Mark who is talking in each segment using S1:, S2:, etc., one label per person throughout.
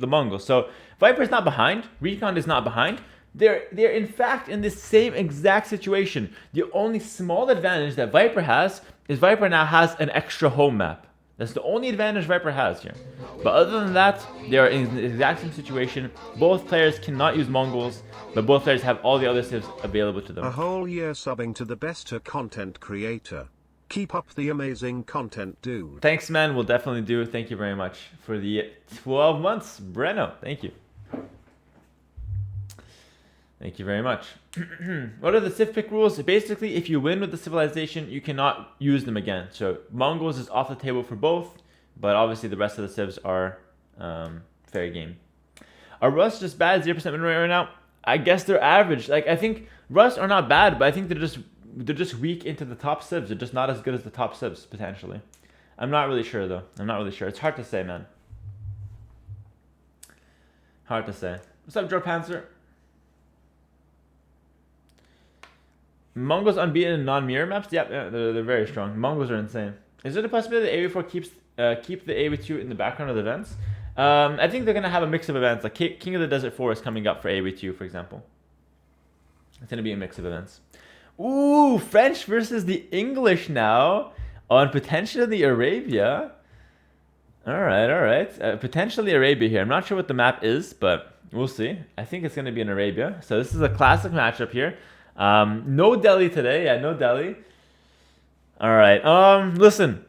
S1: the Mongols. So Viper's not behind. Recon is not behind. They're in fact in the same exact situation. The only small advantage that Viper has is Viper now has an extra home map. That's the only advantage Viper has here. But other than that, they are in the exact same situation. Both players cannot use Mongols, but both players have all the other civs available to them.
S2: A whole year subbing to the best content creator. Keep up the amazing content, dude.
S1: Thanks, man. We'll definitely do. Thank you very much for the 12 months, Breno. Thank you. Thank you very much. What are the civ pick rules? Basically, if you win with the civilization, you cannot use them again. So Mongols is off the table for both, but obviously the rest of the civs are fair game. Are Rus just bad? 0% win rate right now? I guess they're average. Like, I think Rus are not bad, but I think they're just weak into the top civs. They're just not as good as the top civs, potentially. I'm not really sure, though. I'm not really sure. It's hard to say, man. Hard to say. What's up, Joe Panzer? Mongols unbeaten in non-mirror maps? Yep, yeah, they're very strong. Mongols are insane. Is there the possibility that aoe4 keep the aoe2 in the background of the events? I think they're going to have a mix of events. Like King of the Desert 4 is coming up for aoe2, for example. It's going to be a mix of events. Ooh, French versus the English now on potentially Arabia. All right. Potentially Arabia here. I'm not sure what the map is, but we'll see. I think it's going to be in Arabia. So this is a classic matchup here. No Delhi today. Yeah, no Delhi. All right. Listen.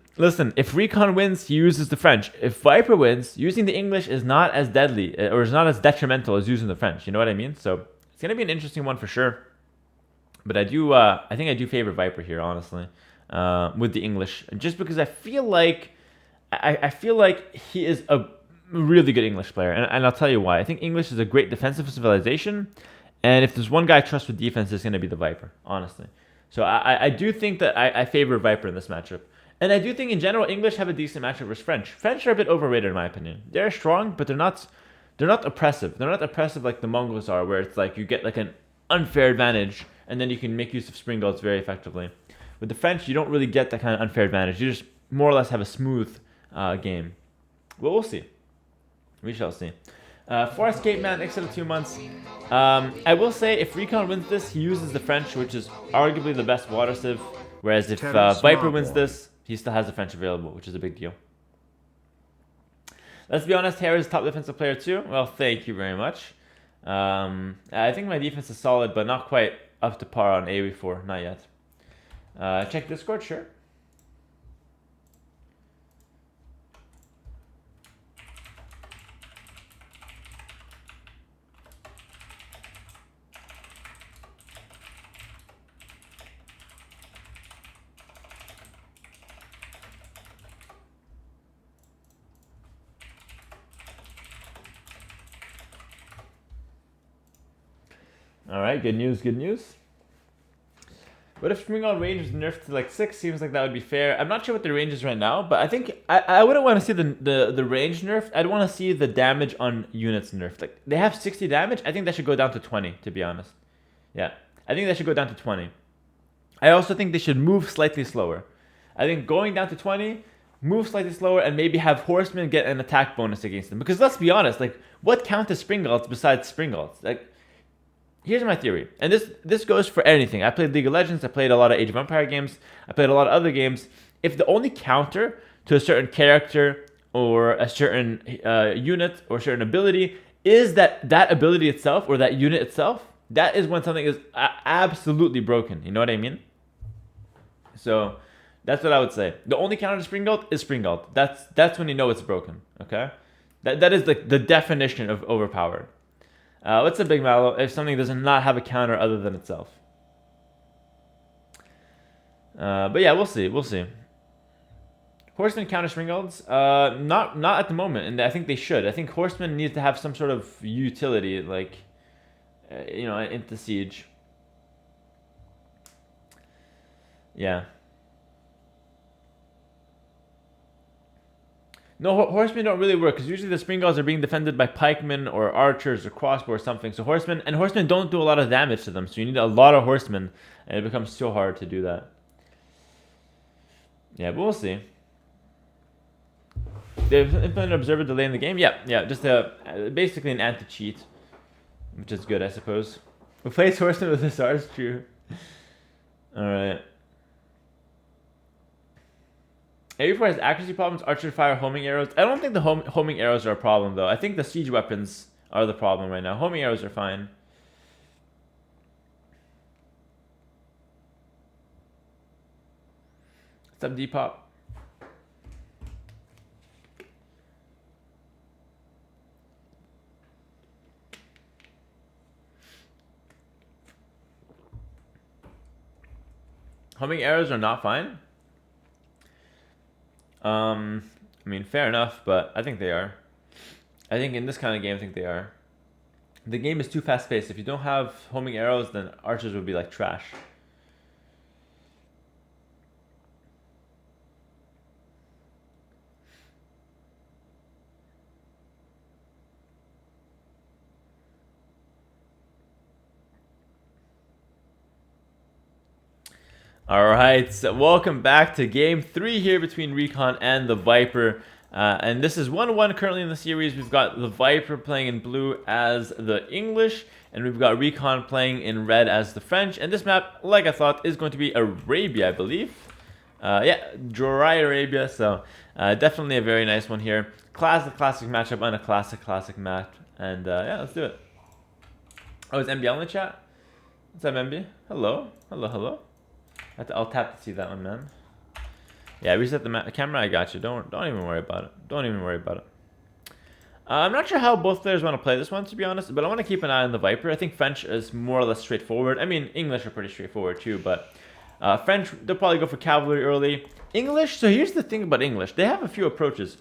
S1: If Recon wins, he uses the French. If Viper wins, using the English is not as deadly or is not as detrimental as using the French. You know what I mean? So it's gonna be an interesting one for sure. But I think I do favor Viper here, honestly, with the English, just because I feel like he is a really good English player, and I'll tell you why. I think English is a great defensive civilization. And if there's one guy I trust with defense, it's going to be the Viper, honestly. So I do think that I favor Viper in this matchup. And I do think in general, English have a decent matchup versus French. French are a bit overrated in my opinion. They're strong, but they're not oppressive. They're not oppressive like the Mongols are, where it's like you get like an unfair advantage, and then you can make use of spring guards very effectively. With the French, you don't really get that kind of unfair advantage. You just more or less have a smooth game. Well, we'll see. We shall see. Forest Caveman, X out of 2 months. I will say, if Recon wins this, he uses the French, which is arguably the best water civ. Whereas if Viper wins this, he still has the French available, which is a big deal. Let's be honest, Harris is top defensive player too. Well, thank you very much. I think my defense is solid, but not quite up to par on aoe4, not yet. Check Discord, sure. All right, good news. What if Springald range is nerfed to like 6? Seems like that would be fair. I'm not sure what the range is right now, but I think I wouldn't want to see the range nerfed. I'd want to see the damage on units nerfed. Like, they have 60 damage. I think that should go down to 20, to be honest. Yeah, I think that should go down to 20. I also think they should move slightly slower. I think going down to 20, move slightly slower, and maybe have Horsemen get an attack bonus against them. Because let's be honest, like, what count as Springalds besides Springalds? Like, here's my theory, and this goes for anything. I played League of Legends, I played a lot of Age of Empire games, I played a lot of other games. If the only counter to a certain character or a certain unit or certain ability is that ability itself or that unit itself, that is when something is absolutely broken. You know what I mean? So that's what I would say. The only counter to Springald is Springald. That's when you know it's broken. Okay, that is the definition of overpowered. What's a big mallow if something does not have a counter other than itself? But yeah, we'll see. Horsemen counter Springalds? Not at the moment, and I think they should. I think Horsemen need to have some sort of utility, like, into siege. Yeah. No, horsemen don't really work, because usually the Springalds are being defended by pikemen or archers or crossbow or something. So horsemen don't do a lot of damage to them. So you need a lot of horsemen, and it becomes so hard to do that. Yeah, but we'll see. They've implemented observer delay in the game. Yeah, yeah, just basically an anti-cheat, which is good, I suppose. Replace horseman with the stars, true. All right. aoe4 has accuracy problems. Archer fire homing arrows. I don't think the homing arrows are a problem though. I think the siege weapons are the problem right now. Homing arrows are fine. What's up, Depop? Homing arrows are not fine. I mean, fair enough, but I think they are. I think in this kind of game, I think they are. The game is too fast-paced. If you don't have homing arrows, then archers would be like trash. Alright, so welcome back to game 3 here between Recon and the Viper. And this is 1-1 currently in the series. We've got the Viper playing in blue as the English, and we've got Recon playing in red as the French. And this map, like I thought, is going to be Arabia, I believe. Yeah, dry Arabia, so definitely a very nice one here. Classic matchup on a classic map. And yeah, let's do it. Oh, is MBL in the chat? What's up, MB? Hello. I'll tap to see that one, man. Yeah, reset the camera. I got you. Don't even worry about it. Don't even worry about it. I'm not sure how both players want to play this one, to be honest, but I want to keep an eye on the Viper. I think French is more or less straightforward. I mean, English are pretty straightforward too, but French, they'll probably go for cavalry early. English, so here's the thing about English. They have a few approaches.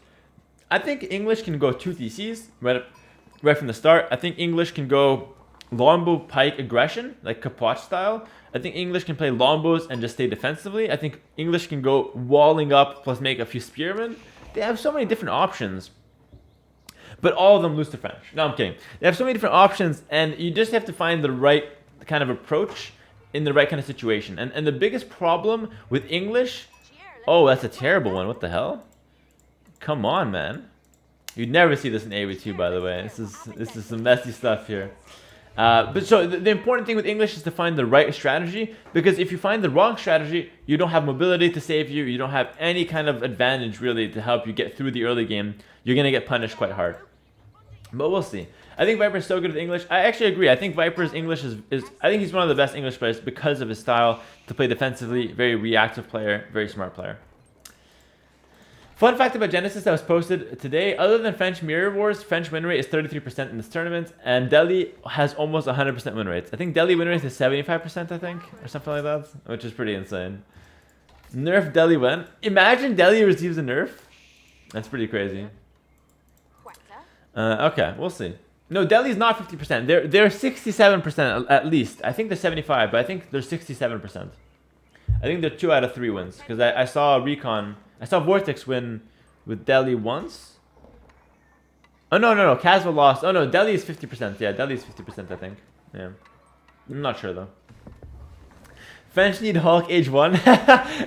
S1: I think English can go 2 TCs right from the start. I think English can go longbow pike aggression, like Capote style. I think English can play longbows and just stay defensively. I think English can go walling up plus make a few spearmen. They have so many different options. But all of them lose to French. No, I'm kidding. They have so many different options, and you just have to find the right kind of approach in the right kind of situation. And the biggest problem with English... Oh, that's a terrible one. What the hell? Come on, man. You'd never see this in aoe2, by the way. This is some messy stuff here. But so the important thing with English is to find the right strategy, because if you find the wrong strategy, you don't have mobility to save you, you don't have any kind of advantage really to help you get through the early game. You're going to get punished quite hard. But we'll see. I think Viper is so good with English. I actually agree. I think Viper's English is I think he's one of the best English players because of his style to play defensively. Very reactive player, very smart player. Fun fact about Genesis that was posted today, other than French Mirror Wars, French win rate is 33% in this tournament, and Delhi has almost 100% win rates. I think Delhi win rate is 75%, I think, or something like that, which is pretty insane. Nerf Delhi when? Imagine Delhi receives a nerf. That's pretty crazy. Okay, we'll see. No, Delhi's not 50%. They're 67% at least. I think they're 75, but I think they're 67%. I think they're 2 out of 3 wins, because I saw Recon... I saw Vortex win with Delhi once. Oh, no. Casva lost. Oh, no. Delhi is 50%. Yeah, Delhi is 50%, I think. Yeah. I'm not sure, though. French need Hulk age 1.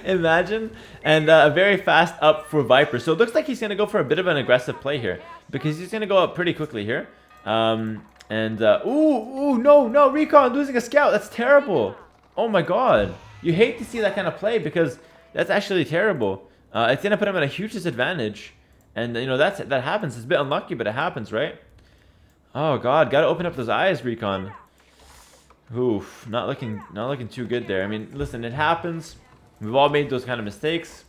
S1: Imagine. And a very fast up for Viper. So it looks like he's going to go for a bit of an aggressive play here, because he's going to go up pretty quickly here. No. Recon losing a scout. That's terrible. Oh, my God. You hate to see that kind of play, because that's actually terrible. It's going to put him at a huge disadvantage. And, you know, that happens. It's a bit unlucky, but it happens, right? Oh, God. Got to open up those eyes, Recon. Oof. Not looking too good there. I mean, listen, it happens. We've all made those kind of mistakes.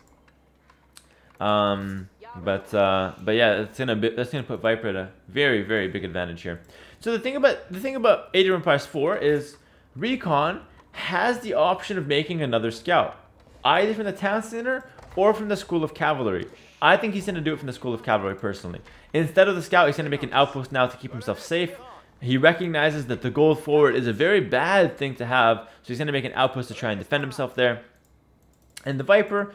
S1: But yeah, that's gonna put Viper at a very, very big advantage here. So the thing about Age of Empires 4 is Recon has the option of making another scout, either from the town center or from the School of Cavalry. I think he's going to do it from the School of Cavalry personally. Instead of the scout, he's going to make an outpost now to keep himself safe. He recognizes that the gold forward is a very bad thing to have, so he's going to make an outpost to try and defend himself there. And the Viper,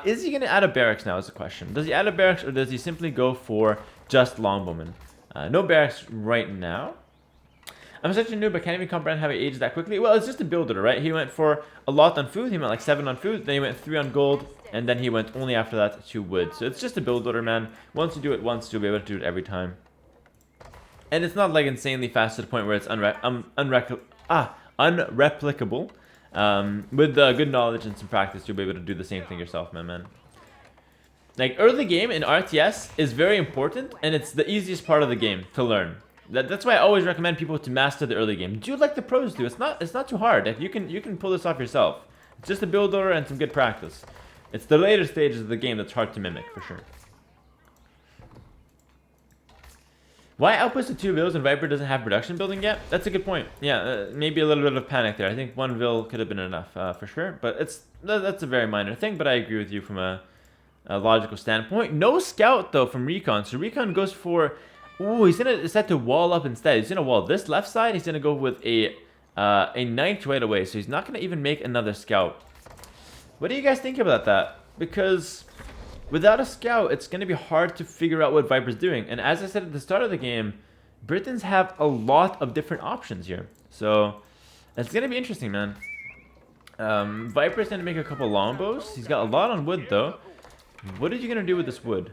S1: is he going to add a barracks now is the question. Does he add a barracks, or does he simply go for just longbowmen? No barracks right now. I'm such a noob, I can't even comprehend how he aged that quickly. Well, it's just a builder, right? He went for a lot on food. He went like 7 on food. Then he went 3 on gold. And then he went only after that to wood. So it's just a builder, man. Once you do it once, you'll be able to do it every time. And it's not like insanely fast to the point where it's unreplicable. With good knowledge and some practice, you'll be able to do the same thing yourself, man. Like, early game in RTS is very important, and it's the easiest part of the game to learn. That's why I always recommend people to master the early game. Do it like the pros do. It's not too hard. Like, you can pull this off yourself. It's just a build order and some good practice. It's the later stages of the game that's hard to mimic, for sure. Why outpost of 2 vills and Viper doesn't have production building yet? That's a good point. Yeah, maybe a little bit of panic there. I think 1 vill could have been enough, for sure. But that's a very minor thing, but I agree with you from a logical standpoint. No scout, though, from Recon. So Recon goes for... Ooh, he's going to decide to wall up instead. He's going to wall this left side. He's going to go with a knight right away. So he's not going to even make another scout. What do you guys think about that? Because without a scout, it's going to be hard to figure out what Viper's doing. And as I said at the start of the game, Britons have a lot of different options here. So it's going to be interesting, man. Viper's going to make a couple longbows. He's got a lot on wood, though. What are you going to do with this wood?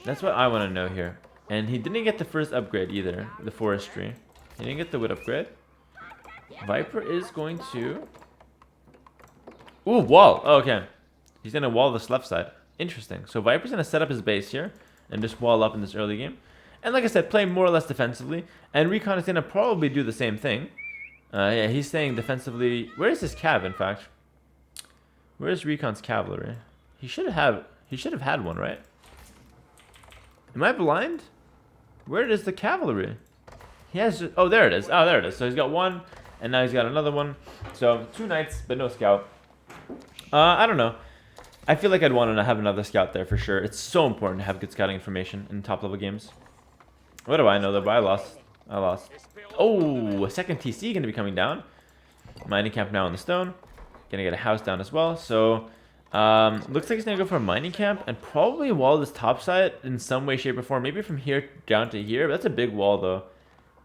S1: That's what I want to know here. And he didn't get the first upgrade either, the forestry. He didn't get the wood upgrade. Viper is going to... Ooh, wall. Oh, okay. He's going to wall this left side. Interesting. So Viper's going to set up his base here and just wall up in this early game. And like I said, play more or less defensively. And Recon is going to probably do the same thing. Yeah, he's staying defensively. Where is his cav, in fact? Where is Recon's cavalry? He should have had one, right? Am I blind? Where is the cavalry? He has just... Oh, there it is. Oh, there it is. So he's got one, and now he's got another one. So 2 knights, but no scout. I don't know. I feel like I'd want to have another scout there for sure. It's so important to have good scouting information in top level games. What do I know though? But I lost. Oh, a second TC going to be coming down. Mining camp now on the stone. Going to get a house down as well. So, looks like he's going to go for a mining camp and probably wall this top side in some way, shape, or form. Maybe from here down to here. That's a big wall though.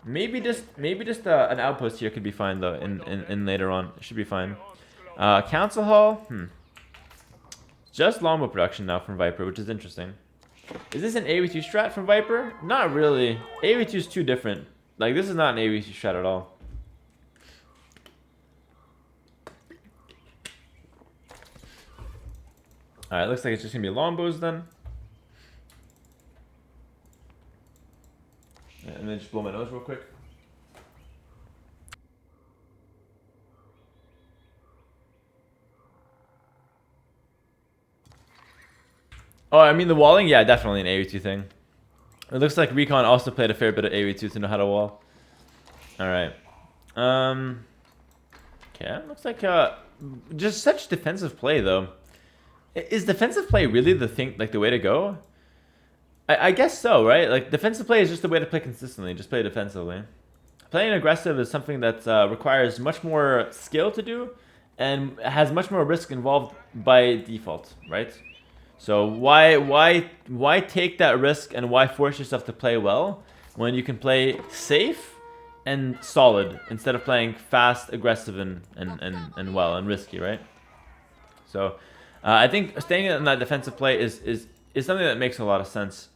S1: Maybe just an outpost here could be fine though. In later on, it should be fine. Council hall. Just longbow production now from Viper, which is interesting. Is this an aoe2 strat from Viper? Not really. aoe2 is too different. Like, this is not an aoe2 strat at all. Alright, looks like it's just going to be longbows then. And then just blow my nose real quick. Oh, I mean the walling? Yeah, definitely an aoe2 thing. It looks like Recon also played a fair bit of aoe2 to know how to wall. Alright. Okay, looks like just such defensive play though. Is defensive play really the thing, like the way to go? I guess so, right? Like defensive play is just the way to play consistently. Just play defensively. Playing aggressive is something that requires much more skill to do and has much more risk involved by default, right? So why take that risk and why force yourself to play well when you can play safe and solid instead of playing fast, aggressive, and well and risky, right? So I think staying in that defensive play is something that makes a lot of sense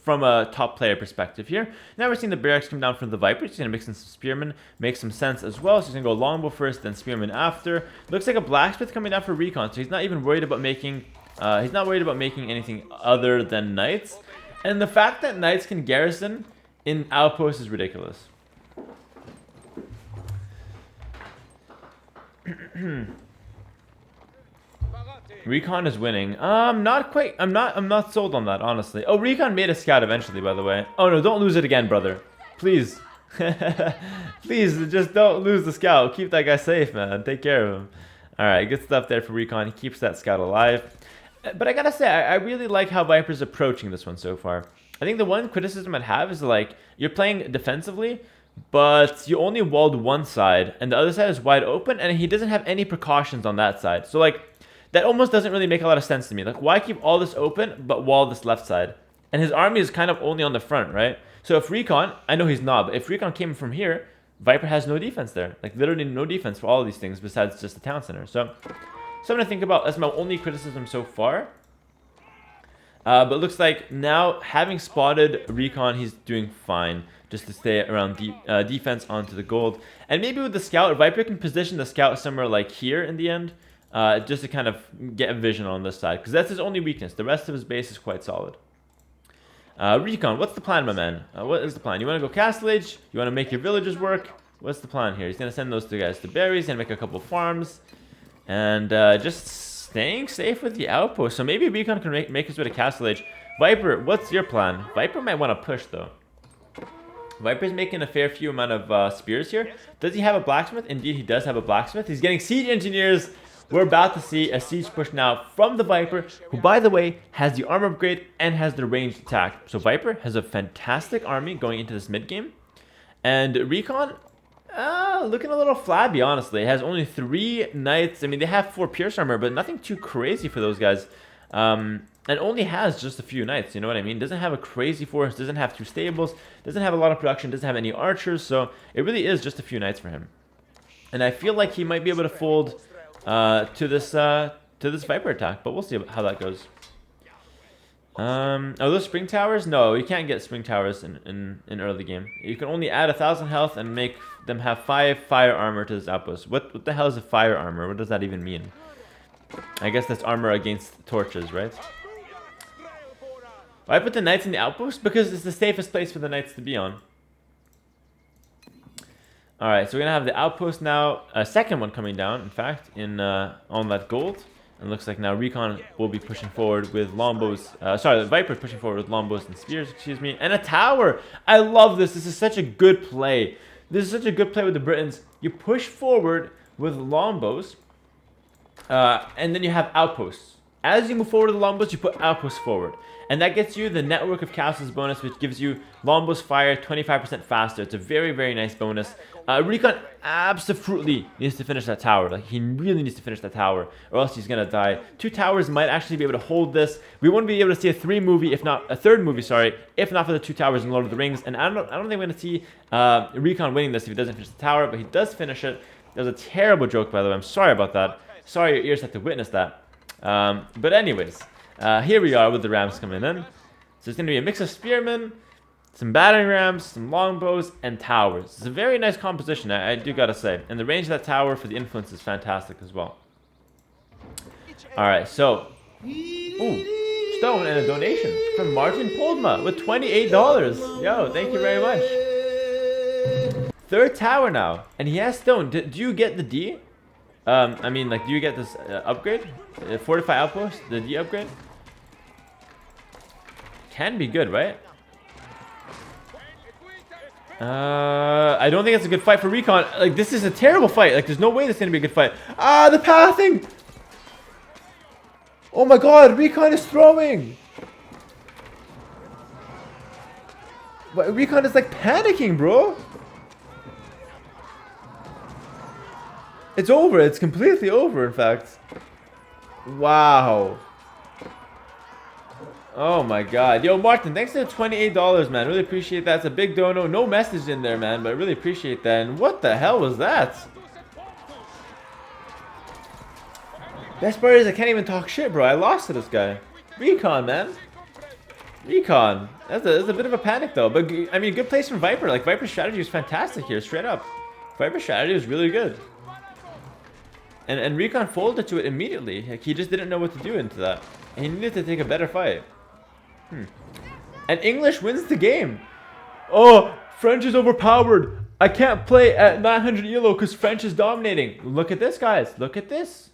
S1: from a top player perspective here. Now we're seeing the barracks come down from the Viper. He's going to mix in some spearmen, make some sense as well. So he's going to go longbow first, then spearmen after. Looks like a blacksmith coming down for Recon, so he's not even worried about making... he's not worried about making anything other than knights. And the fact that knights can garrison in outposts is ridiculous. Recon is winning. Not quite. I'm not sold on that, honestly. Oh, Recon made a scout eventually, by the way. Oh no, don't lose it again, brother. Please. Please, just don't lose the scout. Keep that guy safe, man. Take care of him. Alright, good stuff there for Recon. He keeps that scout alive. But I gotta say, I really like how Viper's approaching this one so far. I think the one criticism I'd have is like, you're playing defensively, but you only walled one side, and the other side is wide open, and he doesn't have any precautions on that side. So like, that almost doesn't really make a lot of sense to me. Like, why keep all this open, but wall this left side? And his army is kind of only on the front, right? So if Recon, I know he's not, but if Recon came from here, Viper has no defense there. Like, literally no defense for all of these things besides just the town center. So, something to think about. That's my only criticism so far. But it looks like now, having spotted Recon, he's doing fine. Just to stay around defense onto the gold. And maybe with the scout, Viper can position the scout somewhere like here in the end. Just to kind of get a vision on this side. Because that's his only weakness. The rest of his base is quite solid. Recon, what's the plan, my man? What is the plan? You want to go Castle Age? You want to make your villagers work? What's the plan here? He's going to send those two guys to berries. He's going to make a couple farms. And just staying safe with the outpost. So maybe Recon can make his way to Castle Age. Viper, what's your plan? Viper might want to push, though. Viper's making a fair few amount of spears here. Does he have a blacksmith? Indeed, he does have a blacksmith. He's getting siege engineers. We're about to see a siege push now from the Viper, who, by the way, has the armor upgrade and has the ranged attack. So Viper has a fantastic army going into this mid game. And Recon, looking a little flabby, honestly. It has only 3 knights. I mean, they have 4 pierce armor, but nothing too crazy for those guys. And only has just a few knights, you know what I mean? Doesn't have a crazy force, doesn't have 2 stables, doesn't have a lot of production, doesn't have any archers, so it really is just a few knights for him. And I feel like he might be able to fold to this Viper attack, but we'll see how that goes. Are those spring towers? No, you can't get spring towers in early game. You can only add 1,000 health and make them have 5 fire armor to this outpost. What the hell is a fire armor? What does that even mean? I guess that's armor against torches, right? Why put the knights in the outpost? Because it's the safest place for the knights to be on. Alright, so we're gonna have the outpost now. A second one coming down, in fact, on that gold. And looks like now Recon will be pushing forward with longbows. The Viper pushing forward with longbows and spears, excuse me. And a tower! I love this. This is such a good play. This is such a good play with the Britons. You push forward with longbows. And then you have outposts. As you move forward with the longbows, you put outposts forward. And that gets you the network of castles bonus, which gives you longbows fire 25% faster. It's a very, very nice bonus. Recon absolutely needs to finish that tower. Like, he really needs to finish that tower, or else he's gonna die. 2 towers might actually be able to hold this. We wouldn't be able to see a third movie, if not for the 2 towers in Lord of the Rings. And I don't think we're gonna see Recon winning this if he doesn't finish the tower, but he does finish it. That was a terrible joke, by the way. I'm sorry about that. Sorry your ears had to witness that. But anyways, here we are with the rams coming in. So it's going to be a mix of spearmen, some battering rams, some longbows, and towers. It's a very nice composition, I do gotta say. And the range of that tower for the influence is fantastic as well. Alright, so... Ooh, stone and a donation from Martin Poldma with $28. Yo, thank you very much. 3rd tower now, and he has stone. Do you get the D? I mean, like, do you get this upgrade? Fortify outpost, the D upgrade? Can be good, right? I don't think it's a good fight for Recon. Like, this is a terrible fight. Like, there's no way this is going to be a good fight. Ah, the pathing! Oh my god, Recon is throwing! But Recon is, like, panicking, bro. It's over. It's completely over, in fact. Wow. Oh my god. Yo, Martin, thanks for the $28, man. Really appreciate that. It's a big dono. No message in there, man, but I really appreciate that. And what the hell was that? Best part is I can't even talk shit, bro. I lost to this guy. Recon, man. Recon. That's a bit of a panic, though. But, I mean, good place from Viper. Like, Viper's strategy was fantastic here, straight up. Viper's strategy was really good. And Recon folded to it immediately. Like, he just didn't know what to do into that. And he needed to take a better fight. And English wins the game. Oh, French is overpowered. I can't play at 900 ELO because French is dominating. Look at this, guys. Look at this.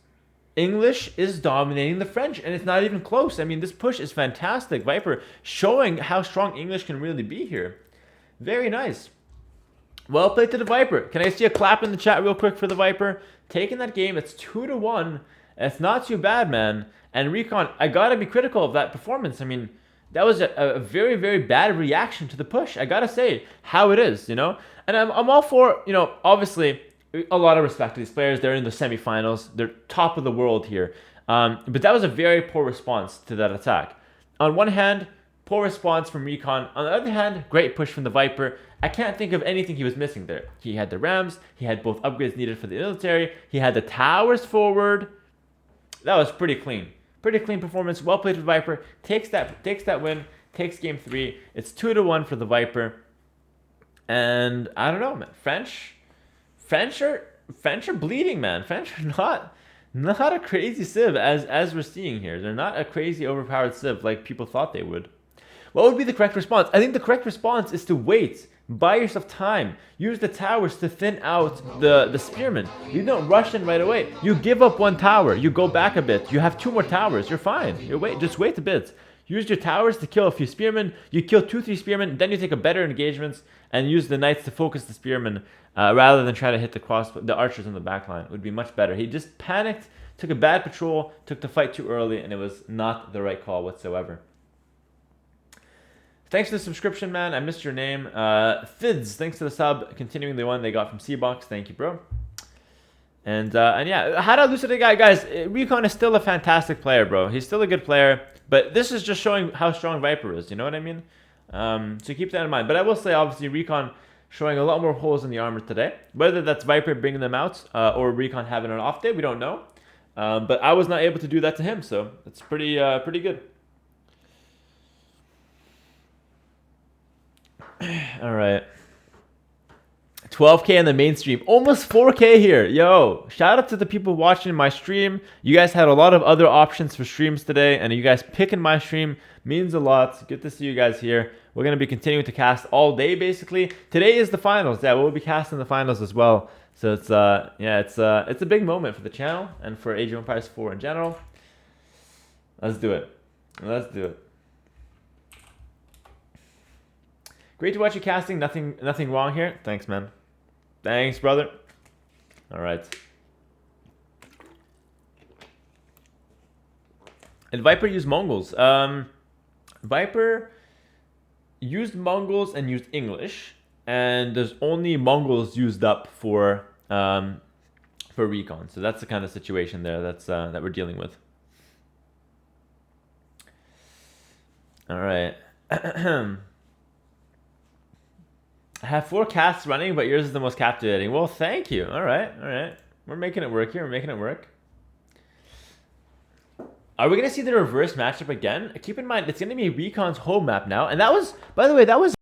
S1: English is dominating the French, and it's not even close. I mean, this push is fantastic. Viper showing how strong English can really be here. Very nice. Well played to the Viper. Can I see a clap in the chat real quick for the Viper? Taking that game, it's 2-1. It's not too bad, man. And Recon, I gotta be critical of that performance. I mean, that was a very, very bad reaction to the push. I gotta say how it is, you know? And I'm all for, you know, obviously, a lot of respect to these players. They're in the semifinals. They're top of the world here. But that was a very poor response to that attack. On one hand, Poor response from Recon. On the other hand, great push from the Viper. I can't think of anything he was missing there. He had the Rams. He had both upgrades needed for the military. He had the towers forward. That was pretty clean. Pretty clean performance. Well played with Viper. Takes that win. Takes game 3. It's 2-1 for the Viper. And I don't know, man. French are bleeding, man. French are not a crazy civ as we're seeing here. They're not a crazy overpowered civ like people thought they would. What would be the correct response? I think the correct response is to wait. Buy yourself time. Use the towers to thin out the spearmen. You don't rush in right away. You give up 1 tower. You go back a bit. You have 2 more towers. You're fine. Just wait a bit. Use your towers to kill a few spearmen. You kill 2-3 spearmen. Then you take a better engagements and use the knights to focus the spearmen rather than try to hit the archers in the backline. It would be much better. He just panicked, took a bad patrol, took the fight too early, and it was not the right call whatsoever. Thanks for the subscription, man. I missed your name. Fids, thanks to the sub. Continuing the one they got from C-Box. Thank you, bro. And yeah, how to elucidate guys. Recon is still a fantastic player, bro. He's still a good player. But this is just showing how strong Viper is. You know what I mean? So keep that in mind. But I will say, obviously, Recon showing a lot more holes in the armor today. Whether that's Viper bringing them out or Recon having an off day, we don't know. But I was not able to do that to him. So it's pretty good. All right. 12K in the mainstream. Almost 4K here. Yo, shout out to the people watching my stream. You guys had a lot of other options for streams today, and you guys picking my stream means a lot. Good to see you guys here. We're going to be continuing to cast all day, basically. Today is the finals. Yeah, we'll be casting the finals as well. So it's it's a big moment for the channel and for Age of Empires 4 in general. Let's do it. Let's do it. Great to watch you casting. Nothing wrong here. Thanks, man. Thanks, brother. All right. And Viper used Mongols. Viper used Mongols and used English, and there's only Mongols used up for Recon. So that's the kind of situation there that we're dealing with. All right. I have 4 casts running, but yours is the most captivating. Well, thank you. All right. We're making it work here. We're making it work. Are we going to see the reverse matchup again? Keep in mind, it's going to be Recon's home map now. And that was, by the way, that was